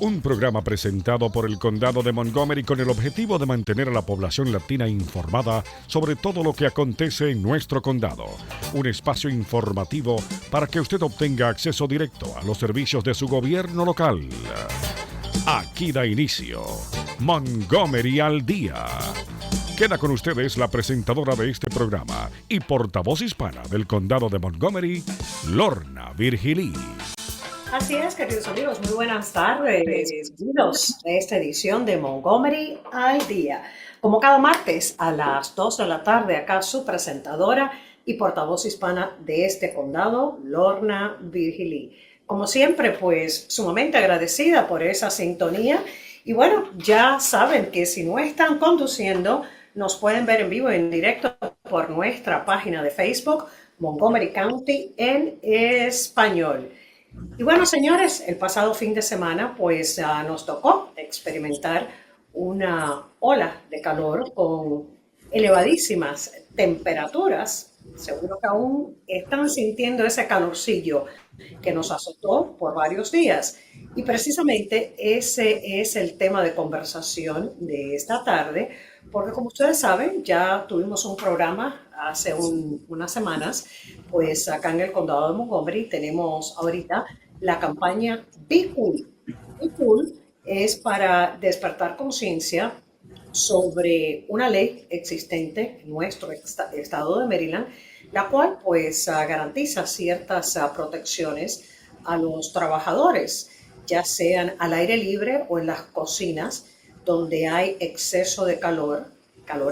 Un programa presentado por el Condado de Montgomery con el objetivo de mantener a la población latina informada sobre todo lo que acontece en nuestro condado. Un espacio informativo para que usted obtenga acceso directo a los servicios de su gobierno local. Aquí da inicio Montgomery al Día. Queda con ustedes la presentadora de este programa y portavoz hispana del Condado de Montgomery, Lorna Virgilí. Así es, queridos amigos, muy buenas tardes. Bienvenidos a esta edición de Montgomery al Día. Como cada martes a las 2 de la tarde, acá su presentadora y portavoz hispana de este condado, Lorna Virgilí. Como siempre, pues sumamente agradecida por esa sintonía. Y bueno, ya saben que si no están conduciendo, nos pueden ver en vivo y en directo por nuestra página de Facebook, Montgomery County en español. Y bueno, señores, el pasado fin de semana pues nos tocó experimentar una ola de calor con elevadísimas temperaturas. Seguro que aún están sintiendo ese calorcillo que nos azotó por varios días. Y precisamente ese es el tema de conversación de esta tarde, porque como ustedes saben, ya tuvimos un programa hace unas semanas, pues acá en el condado de Montgomery tenemos ahorita la campaña Be Cool. Be Cool es para despertar conciencia sobre una ley existente en nuestro estado de Maryland, la cual pues garantiza ciertas protecciones a los trabajadores, ya sean al aire libre o en las cocinas, donde hay exceso de calor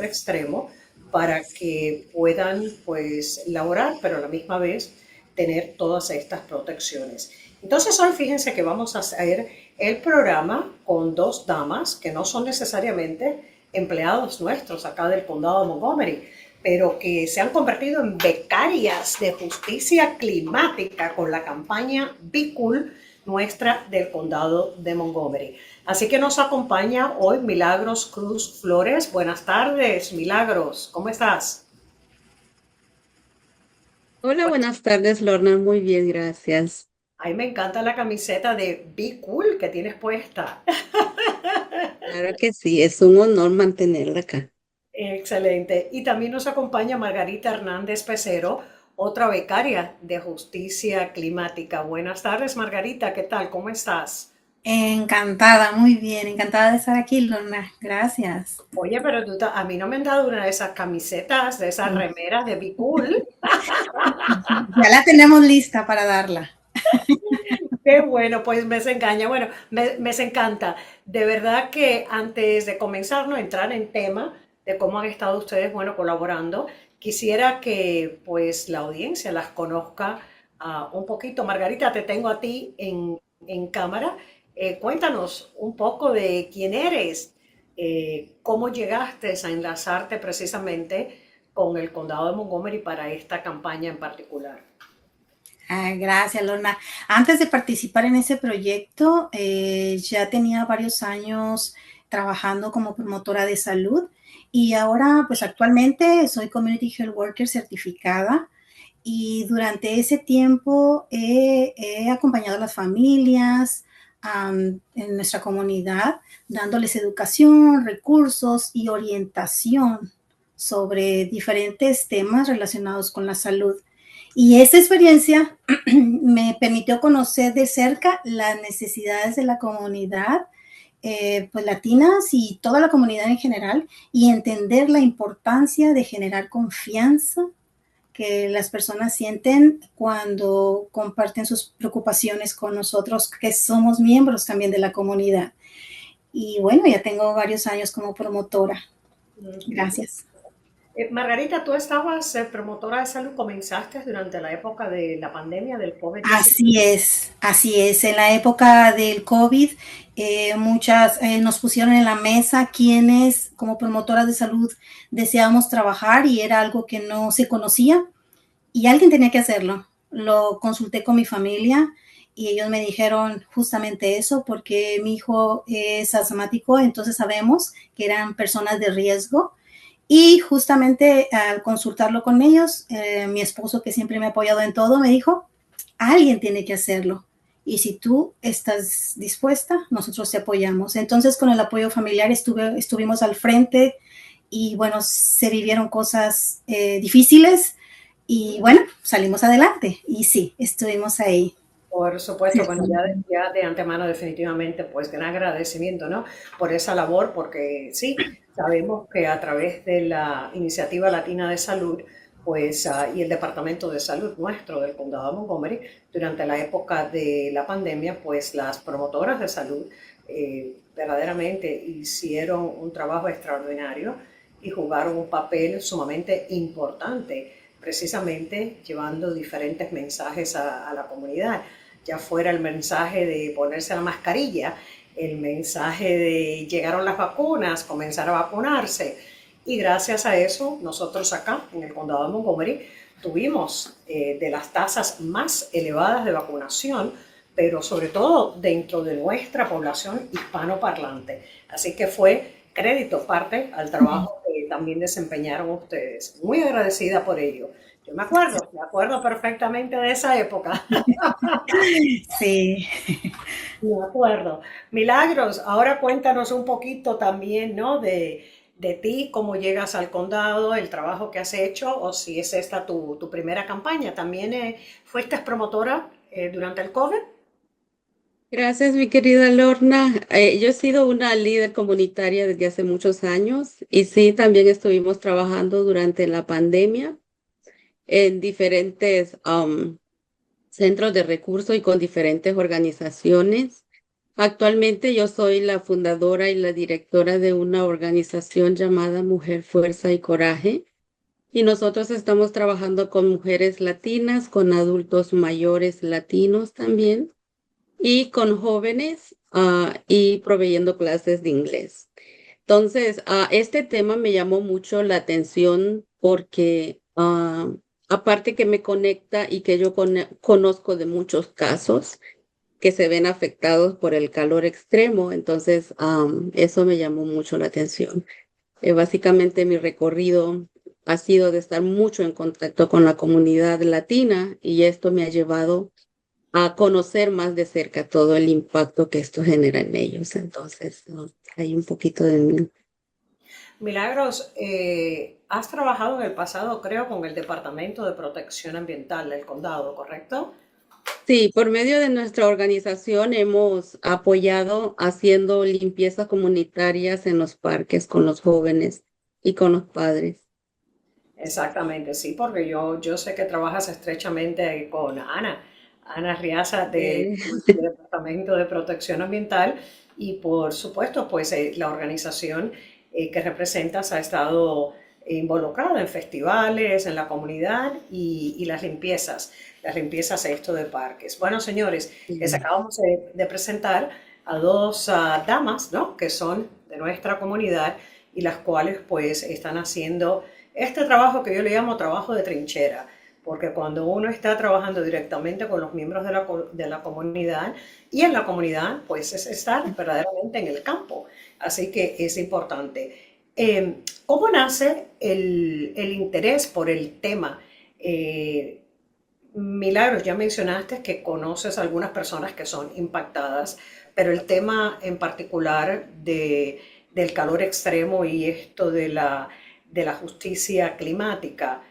extremo, para que puedan pues laborar, pero a la misma vez tener todas estas protecciones. Entonces hoy fíjense que vamos a hacer el programa con dos damas que no son necesariamente empleados nuestros acá del condado de Montgomery, pero que se han convertido en becarias de justicia climática con la campaña Be Cool nuestra del condado de Montgomery. Así que nos acompaña hoy Milagros Cruz Flores. Buenas tardes, Milagros. ¿Cómo estás? Hola, buenas tardes, Lorna. Muy bien, gracias. Ay, me encanta la camiseta de Be Cool que tienes puesta. Claro que sí, es un honor mantenerla acá. Excelente. Y también nos acompaña Margarita Hernández Pecero, otra becaria de justicia climática. Buenas tardes, Margarita. ¿Qué tal? ¿Cómo estás? Encantada, muy bien, encantada de estar aquí, Lorna. Gracias. Oye, pero a mí no me han dado una de esas camisetas, de esas remeras de Be Cool. Ya la tenemos lista para darla. Qué bueno, pues me se engaña. Bueno, me se encanta. De verdad que antes de comenzar, no entrar en tema de cómo han estado ustedes, bueno, colaborando, quisiera que pues la audiencia las conozca un poquito. Margarita, te tengo a ti en cámara. Cuéntanos un poco de quién eres, cómo llegaste a enlazarte precisamente con el condado de Montgomery para esta campaña en particular. Gracias, Lorna. Antes de participar en ese proyecto, ya tenía varios años trabajando como promotora de salud y ahora, pues actualmente soy Community Health Worker certificada y durante ese tiempo he acompañado a las familias en nuestra comunidad, dándoles educación, recursos y orientación sobre diferentes temas relacionados con la salud. Y esta experiencia me permitió conocer de cerca las necesidades de la comunidad pues latinas y toda la comunidad en general y entender la importancia de generar confianza que las personas sienten cuando comparten sus preocupaciones con nosotros, que somos miembros también de la comunidad. Y bueno, ya tengo varios años como promotora. Gracias. Margarita, tú estabas promotora de salud, comenzaste durante la época de la pandemia del COVID-19. Así es. En la época del COVID, muchas nos pusieron en la mesa quienes como promotoras de salud deseábamos trabajar y era algo que no se conocía y alguien tenía que hacerlo. Lo consulté con mi familia y ellos me dijeron justamente eso porque mi hijo es asmático, entonces sabemos que eran personas de riesgo. Y justamente al consultarlo con ellos, mi esposo, que siempre me ha apoyado en todo, me dijo, alguien tiene que hacerlo. y si tú estás dispuesta, nosotros te apoyamos. Entonces, con el apoyo familiar estuvimos al frente y bueno, se vivieron cosas difíciles y bueno, salimos adelante y sí, estuvimos ahí. Por supuesto, bueno, ya de antemano definitivamente, pues gran agradecimiento, ¿no? Por esa labor, porque sí, sabemos que a través de la Iniciativa Latina de Salud, pues, y el Departamento de Salud nuestro del Condado de Montgomery, durante la época de la pandemia, pues las promotoras de salud verdaderamente hicieron un trabajo extraordinario y jugaron un papel sumamente importante, precisamente llevando diferentes mensajes a la comunidad, ya fuera el mensaje de ponerse la mascarilla, el mensaje de llegaron las vacunas, comenzar a vacunarse. Y gracias a eso, nosotros acá en el condado de Montgomery tuvimos de las tasas más elevadas de vacunación, pero sobre todo dentro de nuestra población hispanoparlante. Así que fue crédito parte al trabajo que también desempeñaron ustedes. Muy agradecida por ello. Yo me acuerdo perfectamente de esa época. Sí. Me acuerdo. Milagros, ahora cuéntanos un poquito también, ¿no? De ti, cómo llegas al condado, el trabajo que has hecho, o si es esta tu primera campaña. ¿También fuiste promotora durante el COVID? Gracias, mi querida Lorna. Yo he sido una líder comunitaria desde hace muchos años y sí, también estuvimos trabajando durante la pandemia en diferentes centros de recursos y con diferentes organizaciones. Actualmente yo soy la fundadora y la directora de una organización llamada Mujer, Fuerza y Coraje. Y nosotros estamos trabajando con mujeres latinas, con adultos mayores latinos también, y con jóvenes y proveyendo clases de inglés. Entonces, este tema me llamó mucho la atención porque aparte que me conecta y que yo conozco de muchos casos que se ven afectados por el calor extremo, entonces eso me llamó mucho la atención. Básicamente mi recorrido ha sido de estar mucho en contacto con la comunidad latina y esto me ha llevado a conocer más de cerca todo el impacto que esto genera en ellos. Entonces, hay un poquito de mí. Milagros, has trabajado en el pasado, creo, con el Departamento de Protección Ambiental del condado, ¿correcto? Sí, por medio de nuestra organización hemos apoyado haciendo limpiezas comunitarias en los parques con los jóvenes y con los padres. Exactamente, sí, porque yo sé que trabajas estrechamente con Ana Riaza Eh, del Departamento de Protección Ambiental y por supuesto, pues la organización que representas ha estado involucrada en festivales, en la comunidad y las limpiezas esto de parques. Bueno, señores, les acabamos de presentar a dos damas, ¿no? Que son de nuestra comunidad y las cuales pues están haciendo este trabajo que yo le llamo trabajo de trinchera, porque cuando uno está trabajando directamente con los miembros de la comunidad y en la comunidad, pues es estar verdaderamente en el campo. Así que es importante. ¿Cómo nace el interés por el tema? Milagros, ya mencionaste que conoces a algunas personas que son impactadas, pero el tema en particular del calor extremo y esto de la justicia climática,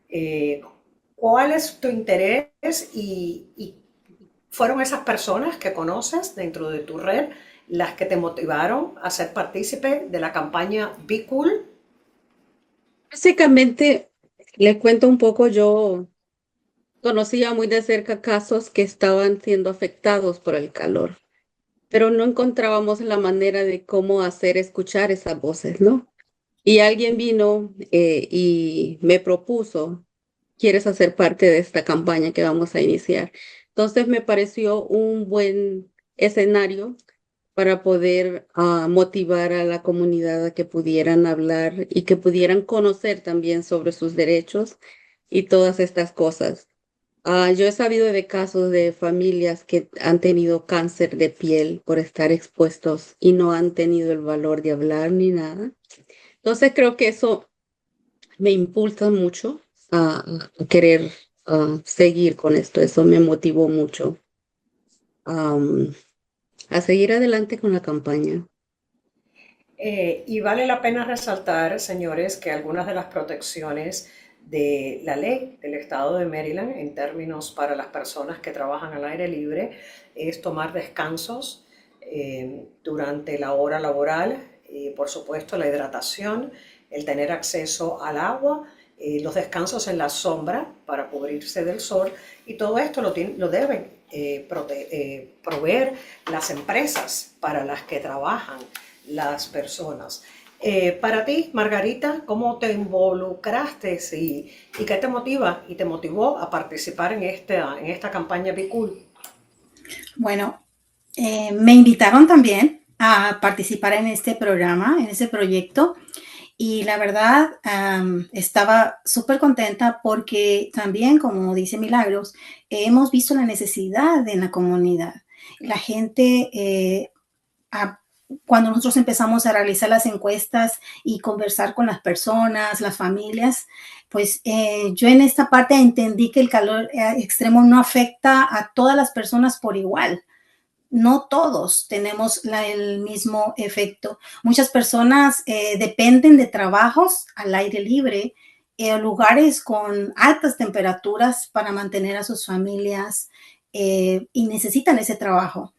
eh, ¿cuál es tu interés y fueron esas personas que conoces dentro de tu red las que te motivaron a ser partícipe de la campaña Be Cool? Básicamente, le cuento un poco, yo conocía muy de cerca casos que estaban siendo afectados por el calor, pero no encontrábamos la manera de cómo hacer escuchar esas voces, ¿no? Y alguien vino y me propuso, ¿quieres hacer parte de esta campaña que vamos a iniciar? Entonces me pareció un buen escenario para poder motivar a la comunidad a que pudieran hablar y que pudieran conocer también sobre sus derechos y todas estas cosas. Yo he sabido de casos de familias que han tenido cáncer de piel por estar expuestos y no han tenido el valor de hablar ni nada. Entonces creo que eso me impulsa mucho a querer seguir con esto. Eso me motivó mucho. am, a seguir adelante con la campaña. Y vale la pena resaltar, señores, que algunas de las protecciones de la ley del estado de Maryland en términos para las personas que trabajan al aire libre es tomar descansos durante la hora laboral, y por supuesto la hidratación, el tener acceso al agua, los descansos en la sombra para cubrirse del sol, y todo esto lo deben proveer las empresas para las que trabajan las personas. Para ti, Margarita, ¿cómo te involucraste y qué te motiva y te motivó a participar en esta campaña Be Cool? Bueno, me invitaron también a participar en este programa, en ese proyecto. Y la verdad, estaba súper contenta porque también, como dice Milagros, hemos visto la necesidad en la comunidad. La gente, a- cuando nosotros empezamos a realizar las encuestas y conversar con las personas, las familias, pues yo en esta parte entendí que el calor extremo no afecta a todas las personas por igual. No todos tenemos el mismo efecto. Muchas personas dependen de trabajos al aire libre, lugares con altas temperaturas para mantener a sus familias, y necesitan ese trabajo.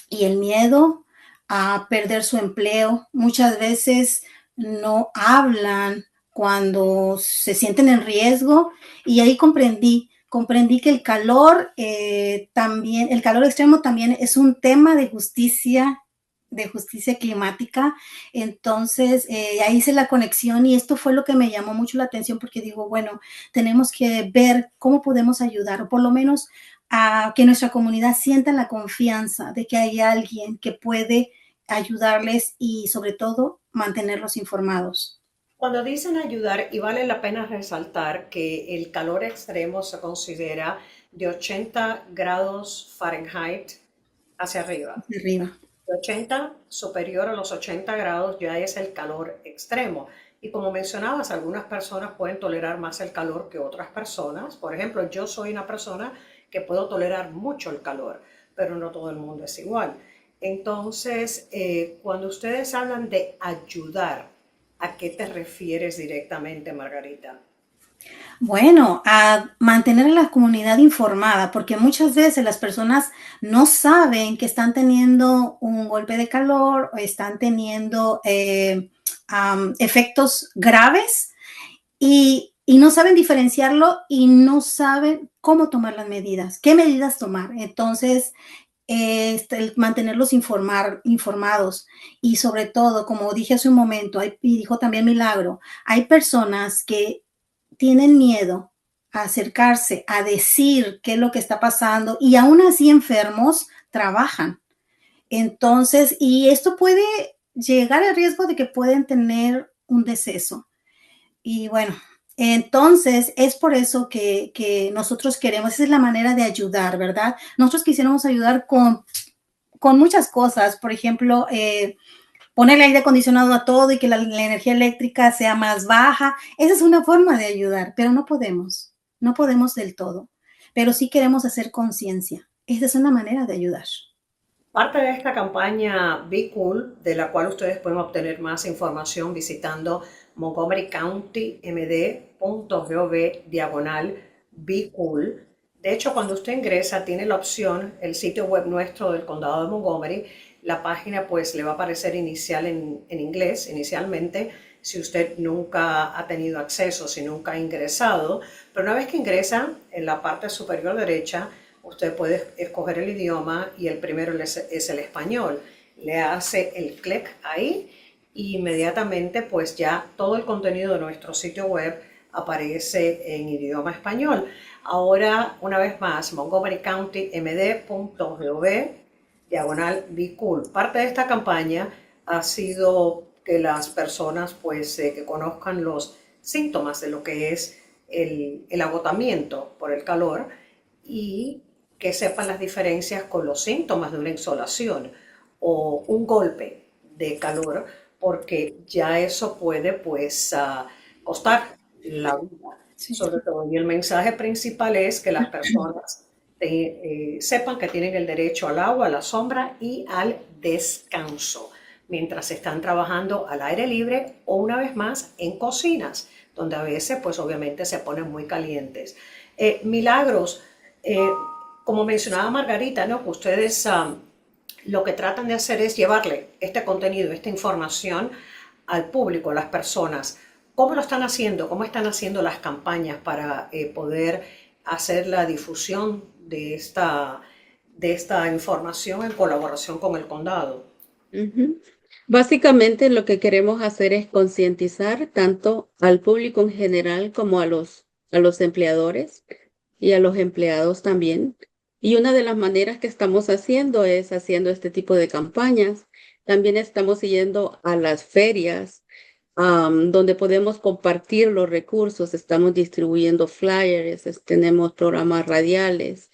Y el miedo a perder su empleo, muchas veces no hablan cuando se sienten en riesgo, y ahí comprendí que el calor también, el calor extremo también es un tema de justicia climática. Entonces, ahí hice la conexión y esto fue lo que me llamó mucho la atención porque digo, bueno, tenemos que ver cómo podemos ayudar, o por lo menos a que nuestra comunidad sienta la confianza de que hay alguien que puede ayudarles y sobre todo mantenerlos informados. Cuando dicen ayudar, y vale la pena resaltar que el calor extremo se considera de 80 grados Fahrenheit hacia arriba. Arriba. De 80 superior a los 80 grados ya es el calor extremo. Y como mencionabas, algunas personas pueden tolerar más el calor que otras personas. Por ejemplo, yo soy una persona que puedo tolerar mucho el calor, pero no todo el mundo es igual. Entonces, cuando ustedes hablan de ayudar, ¿a qué te refieres directamente, Margarita? Bueno, a mantener a la comunidad informada, porque muchas veces las personas no saben que están teniendo un golpe de calor o están teniendo efectos graves, y no saben diferenciarlo y no saben cómo tomar las medidas, qué medidas tomar. Entonces, el mantenerlos informados, y sobre todo, como dije hace un momento, y dijo también Milagro, hay personas que tienen miedo a acercarse, a decir qué es lo que está pasando, y aún así enfermos trabajan. Entonces, y esto puede llegar al riesgo de que pueden tener un deceso. Y bueno, entonces es por eso que nosotros queremos, esa es la manera de ayudar, ¿verdad? Nosotros quisiéramos ayudar con muchas cosas, por ejemplo, poner el aire acondicionado a todo y que la energía eléctrica sea más baja. Esa es una forma de ayudar, pero no podemos del todo, pero sí queremos hacer conciencia. Esa es una manera de ayudar. Parte de esta campaña Be Cool, de la cual ustedes pueden obtener más información visitando montgomerycountymd.gov/Be Cool. De hecho, cuando usted ingresa, tiene la opción, el sitio web nuestro del condado de Montgomery, la página pues le va a aparecer en inglés inicialmente, si usted nunca ha tenido acceso, si nunca ha ingresado, pero una vez que ingresa, en la parte superior derecha, usted puede escoger el idioma y el primero es el español. Le hace el clic ahí y inmediatamente pues ya todo el contenido de nuestro sitio web aparece en idioma español. Ahora, una vez más, montgomerycountymd.gov/Be Cool. Parte de esta campaña ha sido que las personas pues que conozcan los síntomas de lo que es el agotamiento por el calor y que sepan las diferencias con los síntomas de una insolación o un golpe de calor, porque ya eso puede pues costar la vida, Sí. sobre todo. Y el mensaje principal es que las personas sepan que tienen el derecho al agua, a la sombra y al descanso mientras están trabajando al aire libre o una vez más en cocinas, donde a veces pues obviamente se ponen muy calientes. Milagros, eh, como mencionaba Margarita, ¿no? Que ustedes lo que tratan de hacer es llevarle este contenido, esta información al público, a las personas. ¿Cómo lo están haciendo? ¿Cómo están haciendo las campañas para poder hacer la difusión de esta información en colaboración con el condado? Ujú. Básicamente lo que queremos hacer es concientizar tanto al público en general como a los empleadores y a los empleados también. Y una de las maneras que estamos haciendo es haciendo este tipo de campañas. También estamos yendo a las ferias, donde podemos compartir los recursos. Estamos distribuyendo flyers, tenemos programas radiales.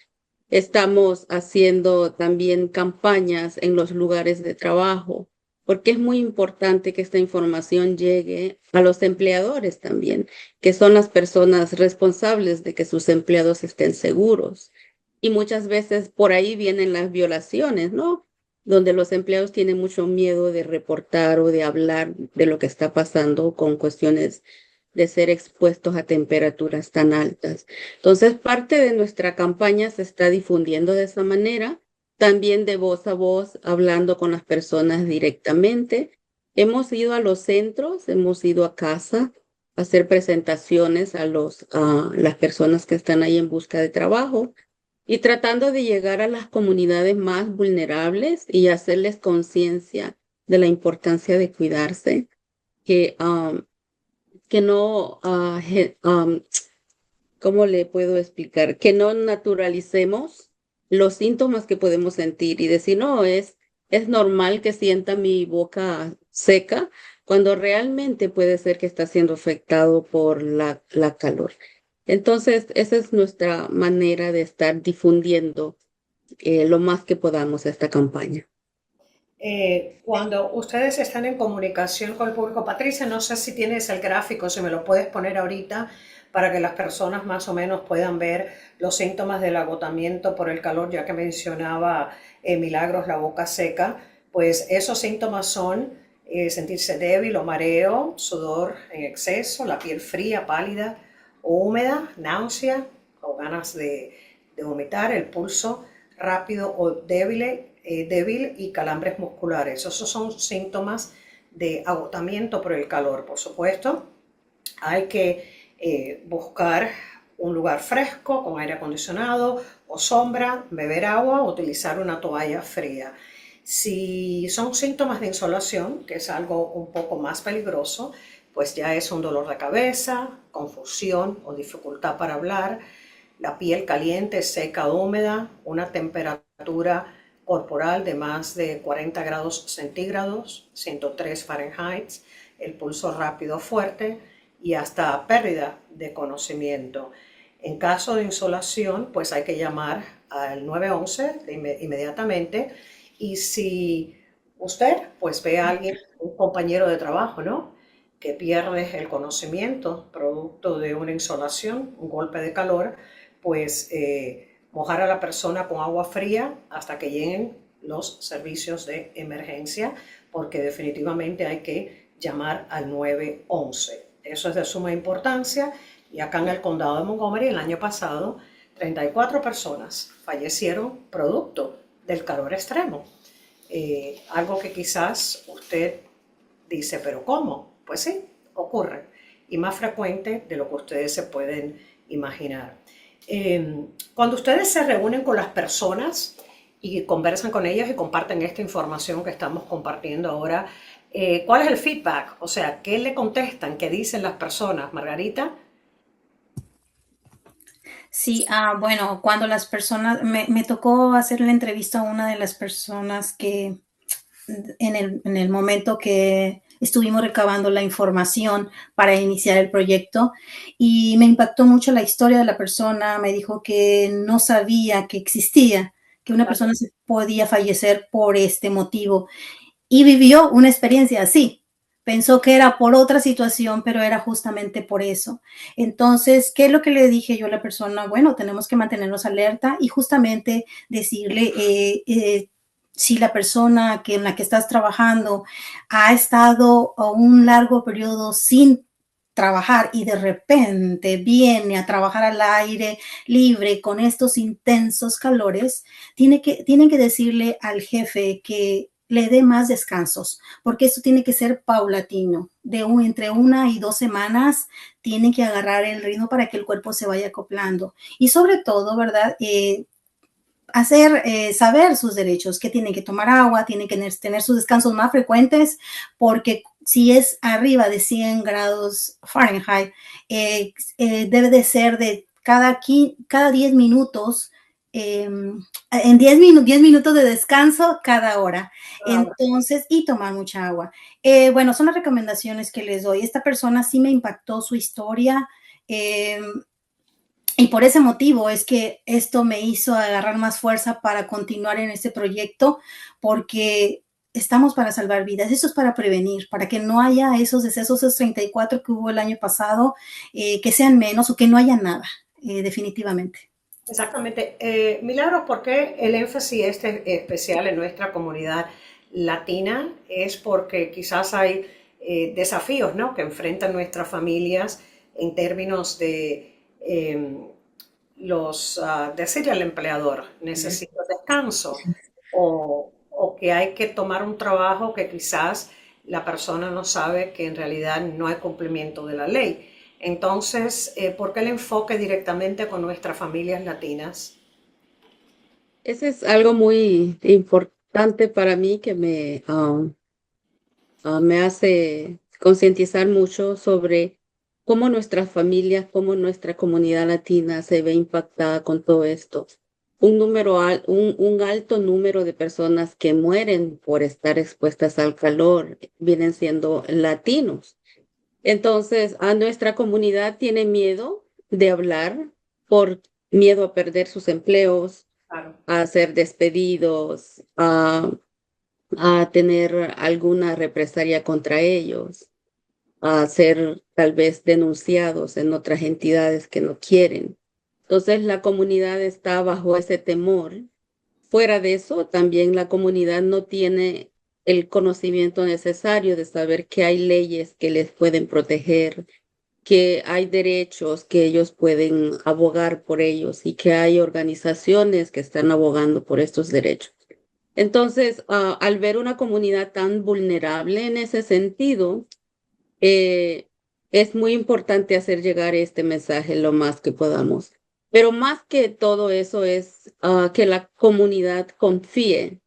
Estamos haciendo también campañas en los lugares de trabajo, porque es muy importante que esta información llegue a los empleadores también, que son las personas responsables de que sus empleados estén seguros. Y muchas veces por ahí vienen las violaciones, ¿no? Donde los empleados tienen mucho miedo de reportar o de hablar de lo que está pasando con cuestiones de ser expuestos a temperaturas tan altas. Entonces, parte de nuestra campaña se está difundiendo de esa manera, también de voz a voz, hablando con las personas directamente. Hemos ido a los centros, hemos ido a casa a hacer presentaciones a las personas que están ahí en busca de trabajo y tratando de llegar a las comunidades más vulnerables y hacerles conciencia de la importancia de cuidarse, que que no, ¿cómo le puedo explicar? Que no naturalicemos los síntomas que podemos sentir y decir, no, es normal que sienta mi boca seca, cuando realmente puede ser que está siendo afectado por la calor. Entonces, esa es nuestra manera de estar difundiendo lo más que podamos esta campaña. Cuando ustedes están en comunicación con el público, Patricia, no sé si tienes el gráfico, si me lo puedes poner ahorita para que las personas más o menos puedan ver los síntomas del agotamiento por el calor, ya que mencionaba Milagros la boca seca, pues esos síntomas son sentirse débil o mareo, sudor en exceso, la piel fría, pálida o húmeda, náusea o ganas de vomitar, el pulso rápido o débil y calambres musculares. Esos son síntomas de agotamiento por el calor. Por supuesto, hay que buscar un lugar fresco con aire acondicionado o sombra, beber agua o utilizar una toalla fría. Si son síntomas de insolación, que es algo un poco más peligroso, pues ya es un dolor de cabeza, confusión o dificultad para hablar, la piel caliente, seca o húmeda, una temperatura corporal de más de 40 grados centígrados, 103 Fahrenheit, el pulso rápido fuerte y hasta pérdida de conocimiento. En caso de insolación, pues hay que llamar al 911 inmediatamente, y si usted pues ve a alguien, un compañero de trabajo, ¿no?, que pierde el conocimiento producto de una insolación, un golpe de calor, pues mojar a la persona con agua fría hasta que lleguen los servicios de emergencia, porque definitivamente hay que llamar al 911. Eso es de suma importancia, y acá en el condado de Montgomery el año pasado 34 personas fallecieron producto del calor extremo. Algo que quizás usted dice, ¿pero cómo? Pues sí, ocurre, y más frecuente de lo que ustedes se pueden imaginar. Cuando ustedes se reúnen con las personas y conversan con ellas y comparten esta información que estamos compartiendo ahora, ¿cuál es el feedback? O sea, ¿qué le contestan? ¿Qué dicen las personas? Margarita. Sí, bueno, cuando las personas, me tocó hacer la entrevista a una de las personas que en el momento que estuvimos recabando la información para iniciar el proyecto, y me impactó mucho la historia de la persona. Me dijo que no sabía que existía, que una persona se podía fallecer por este motivo, y vivió una experiencia así. pensó que era por otra situación, pero era justamente por eso. Entonces, ¿qué es lo que le dije yo a la persona? Bueno, tenemos que mantenernos alerta y justamente decirle, si la persona en la que estás trabajando ha estado un largo periodo sin trabajar y de repente viene a trabajar al aire libre con estos intensos calores, tienen que decirle al jefe que le dé más descansos, porque esto tiene que ser paulatino, entre 1 y 2 semanas tiene que agarrar el ritmo para que el cuerpo se vaya acoplando. Y sobre todo, ¿verdad? Saber sus derechos, que tienen que tomar agua, tienen que tener sus descansos más frecuentes, porque si es arriba de 100 grados Fahrenheit, debe de ser de cada 10 minutos, en 10 minutos de descanso cada hora. Entonces, y tomar mucha agua. Bueno, son las recomendaciones que les doy. Esta persona sí me impactó su historia. Y por ese motivo es que esto me hizo agarrar más fuerza para continuar en este proyecto, porque estamos para salvar vidas, eso es para prevenir, para que no haya esos decesos, esos 34 que hubo el año pasado, que sean menos o que no haya nada, definitivamente. Exactamente. Milagros, ¿por qué el énfasis especial en nuestra comunidad latina? Es porque quizás hay desafíos, ¿no?, que enfrentan nuestras familias en términos de decirle al empleador, necesito descanso, o que hay que tomar un trabajo que quizás la persona no sabe que en realidad no hay cumplimiento de la ley. Entonces, ¿por qué el enfoque directamente con nuestras familias latinas? Ese es algo muy importante para mí que me hace concientizar mucho sobre cómo nuestras familias, cómo nuestra comunidad latina se ve impactada con todo esto. Un alto número de personas que mueren por estar expuestas al calor vienen siendo latinos. Entonces, a nuestra comunidad tiene miedo de hablar por miedo a perder sus empleos, Claro. a ser despedidos, a tener alguna represalia contra ellos, a ser tal vez denunciados en otras entidades que no quieren. Entonces la comunidad está bajo ese temor. Fuera de eso, también la comunidad no tiene el conocimiento necesario de saber que hay leyes que les pueden proteger, que hay derechos que ellos pueden abogar por ellos y que hay organizaciones que están abogando por estos derechos. Entonces, al ver una comunidad tan vulnerable en ese sentido, eh, es muy importante hacer llegar este mensaje lo más que podamos. Pero más que todo eso es que la comunidad confíe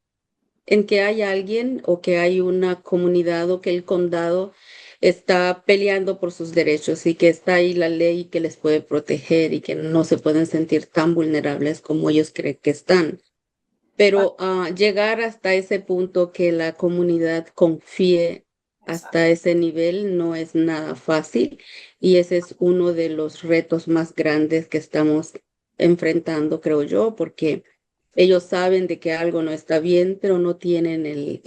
en que hay alguien o que hay una comunidad o que el condado está peleando por sus derechos y que está ahí la ley que les puede proteger y que no se pueden sentir tan vulnerables como ellos creen que están. Pero llegar hasta ese punto que la comunidad confíe hasta ese nivel no es nada fácil y ese es uno de los retos más grandes que estamos enfrentando, creo yo, porque ellos saben de que algo no está bien, pero no tienen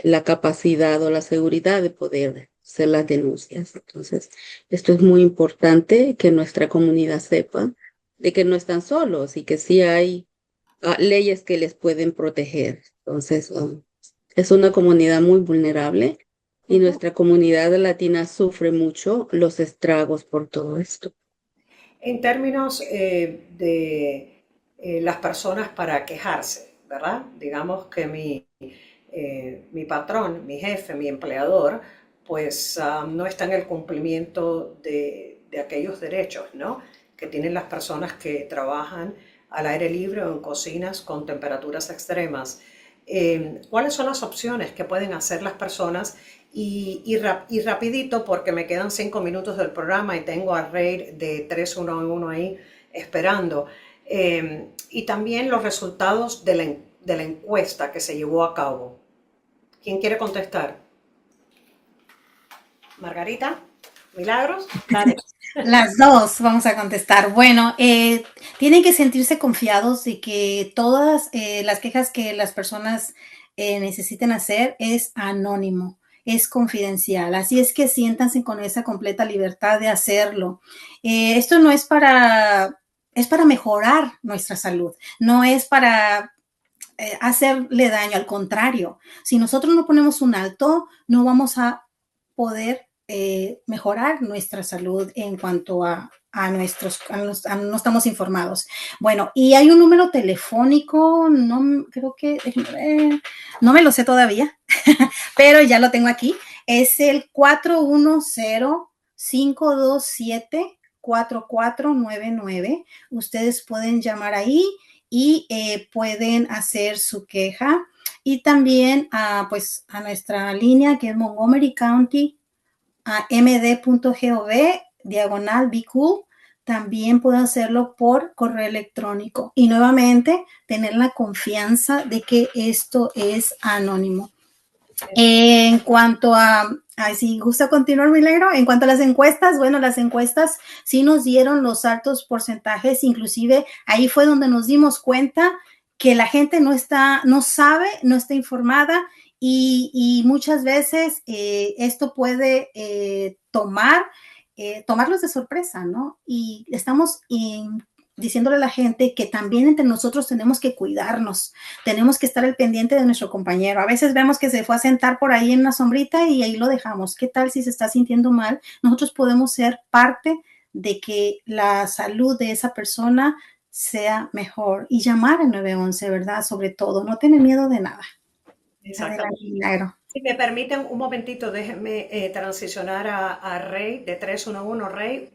la capacidad o la seguridad de poder hacer las denuncias. Entonces, esto es muy importante que nuestra comunidad sepa de que no están solos y que sí hay leyes que les pueden proteger. Entonces, es una comunidad muy vulnerable y nuestra comunidad latina sufre mucho los estragos por todo esto. En términos de las personas para quejarse, ¿verdad? Digamos que mi patrón, mi jefe, mi empleador, pues no está en el cumplimiento de aquellos derechos, ¿no?, que tienen las personas que trabajan al aire libre o en cocinas con temperaturas extremas. ¿Cuáles son las opciones que pueden hacer las personas? Y rapidito, porque me quedan 5 minutos del programa y tengo a Rey de 311 ahí esperando. Y también los resultados de la encuesta que se llevó a cabo. ¿Quién quiere contestar? Margarita, Milagros, dale. Las dos vamos a contestar. Bueno, tienen que sentirse confiados de que todas las quejas que las personas necesiten hacer es anónimo. es confidencial. Así es que siéntanse con esa completa libertad de hacerlo. Esto no es es para mejorar nuestra salud, no es para hacerle daño, al contrario. Si nosotros no ponemos un alto, no vamos a poder mejorar nuestra salud en cuanto no estamos informados. Bueno, y hay un número telefónico, no creo que, no me lo sé todavía, pero ya lo tengo aquí. Es el 410-527-4499. Ustedes pueden llamar ahí y pueden hacer su queja. Y también pues a nuestra línea que es Montgomery County md.gov /be cool. También pueden hacerlo por correo electrónico. Y nuevamente, tener la confianza de que esto es anónimo. En cuanto si gusta continuar, Milagro, en cuanto a las encuestas, bueno, las encuestas sí nos dieron los altos porcentajes, inclusive ahí fue donde nos dimos cuenta que la gente no sabe, no está informada y muchas veces esto puede tomarlos de sorpresa, ¿no? Y estamos diciéndole a la gente que también entre nosotros tenemos que cuidarnos, tenemos que estar al pendiente de nuestro compañero. A veces vemos que se fue a sentar por ahí en una sombrita y ahí lo dejamos. ¿Qué tal si se está sintiendo mal? Nosotros podemos ser parte de que la salud de esa persona sea mejor y llamar al 911, ¿verdad? Sobre todo, no tener miedo de nada. Exactamente. Si me permiten un momentito, déjenme transicionar a Rey de 311. Rey,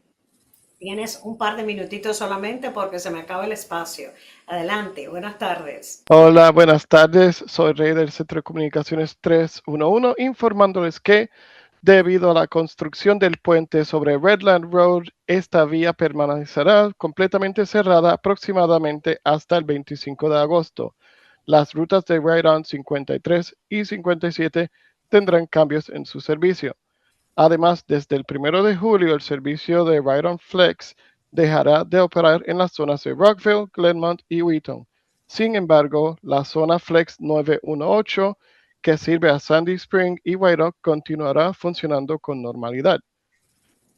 tienes un par de minutitos solamente porque se me acaba el espacio. Adelante, buenas tardes. Hola, buenas tardes. Soy Rey del Centro de Comunicaciones 311, informándoles que debido a la construcción del puente sobre Redland Road, esta vía permanecerá completamente cerrada aproximadamente hasta el 25 de agosto. Las rutas de Ride-On 53 y 57 tendrán cambios en su servicio. Además, desde el 1 de julio, el servicio de Ride-On Flex dejará de operar en las zonas de Rockville, Glenmont y Wheaton. Sin embargo, la zona Flex 918, que sirve a Sandy Spring y White Oak, continuará funcionando con normalidad.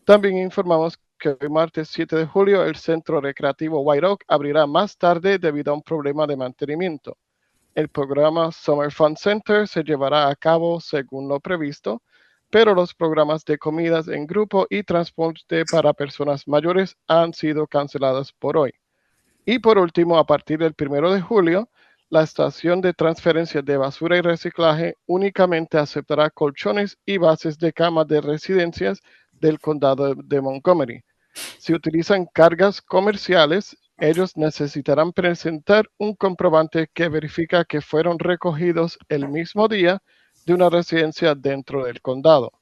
También informamos que hoy martes 7 de julio el Centro Recreativo White Oak abrirá más tarde debido a un problema de mantenimiento. El programa Summer Fun Center se llevará a cabo según lo previsto, pero los programas de comidas en grupo y transporte para personas mayores han sido cancelados por hoy. Y por último, a partir del 1 de julio, la estación de transferencia de basura y reciclaje únicamente aceptará colchones y bases de cama de residencias del condado de Montgomery. Si utilizan cargas comerciales, ellos necesitarán presentar un comprobante que verifica que fueron recogidos el mismo día de una residencia dentro del condado.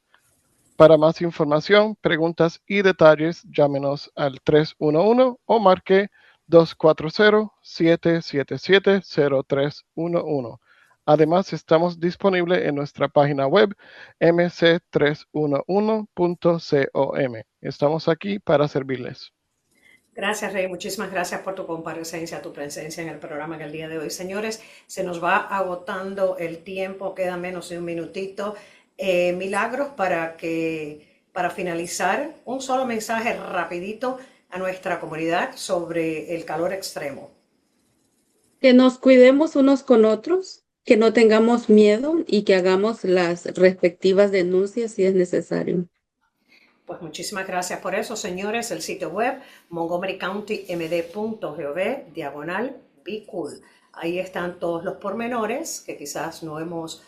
Para más información, preguntas y detalles, llámenos al 311 o marque 240-777-0311. Además, estamos disponibles en nuestra página web mc311.com. Estamos aquí para servirles. Gracias, Rey. Muchísimas gracias por tu comparecencia, tu presencia en el programa en el día de hoy. Señores, se nos va agotando el tiempo, queda menos de un minutito. Milagros para finalizar, un solo mensaje rapidito a nuestra comunidad sobre el calor extremo. Que nos cuidemos unos con otros, que no tengamos miedo y que hagamos las respectivas denuncias si es necesario. Pues muchísimas gracias por eso, señores. El sitio web montgomerycountymd.gov /be Ahí están todos los pormenores que quizás no hemos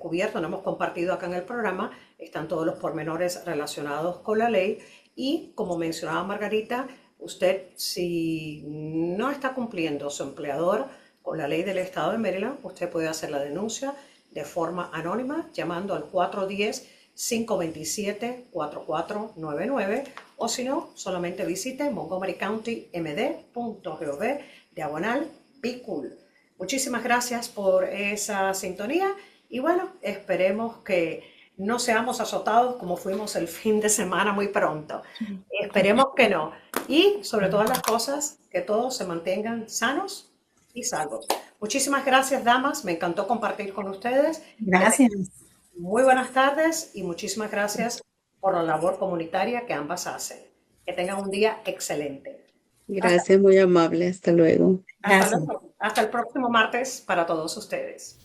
cubierto, no hemos compartido acá en el programa. Están todos los pormenores relacionados con la ley y, como mencionaba Margarita, usted, si no está cumpliendo su empleador con la ley del estado de Maryland, usted puede hacer la denuncia de forma anónima llamando al 410-527-4499 o si no, solamente visite montgomerycountymd.gov /be cool. Muchísimas gracias por esa sintonía y bueno, esperemos que no seamos azotados como fuimos el fin de semana muy pronto. Esperemos que no. Y sobre todas las cosas, que todos se mantengan sanos y salvos. Muchísimas gracias, damas. Me encantó compartir con ustedes. Gracias. Muy buenas tardes y muchísimas gracias por la labor comunitaria que ambas hacen. Que tengan un día excelente. Gracias, muy amable. Hasta luego. Hasta Gracias. luego. Hasta el próximo martes para todos ustedes.